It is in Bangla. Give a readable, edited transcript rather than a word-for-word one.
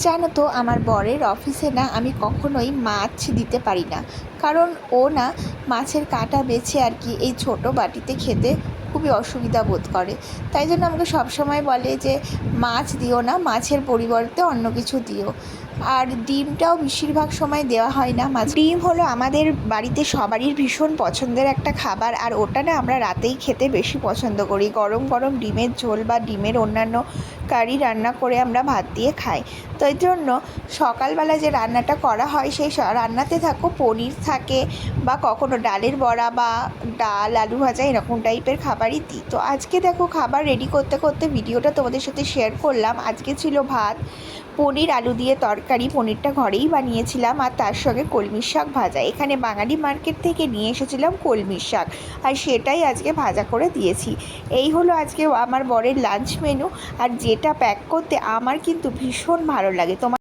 জানো তো আমার বরের অফিসে না আমি কখনোই মাছ দিতে পারি না, কারণ ও না মাছের কাঁটা বেছে আর কি এই ছোট বাটিতে খেতে খুবই অসুবিধা বোধ করে। তাই জন্য আমাকে সবসময় বলে যে মাছ দিও না, মাছের পরিবর্তে অন্য কিছু দিও। আর ডিমটাও বেশিরভাগ সময় দেওয়া হয় না। ডিম হলো আমাদের বাড়িতে সবারই ভীষণ পছন্দের একটা খাবার, আর ওটা না আমরা রাতেই খেতে বেশি পছন্দ করি। গরম গরম ডিমের ঝোল বা ডিমের অন্যান্য কারি রান্না করে আমরা ভাত দিয়ে খাই। তো এই জন্য সকালবেলা যে রান্নাটা করা হয় সেই রান্নাতে পনির থাকে বা কখনো ডালের বড়া বা ডাল আলু ভাজা এরকম টাইপের খাবারই দিই। তো আজকে দেখো খাবার রেডি করতে করতে ভিডিওটা তোমাদের সাথে শেয়ার করলাম। আজকে ছিল ভাত, পনির আলু দিয়ে তরকারি, পনিরটা ঘরেই বানিয়েছিলাম, আর তার সঙ্গে কলমির শাক ভাজা। এখানে বাঙালি মার্কেট থেকে নিয়ে এসেছিলাম কলমির শাক, আর সেটাই আজকে ভাজা করে দিয়েছি। এই হলো আজকে আমার বরের লাঞ্চ মেনু। আর যেটা প্যাক করতে আমার কিন্তু ভীষণ ভালো লাগে। তোমার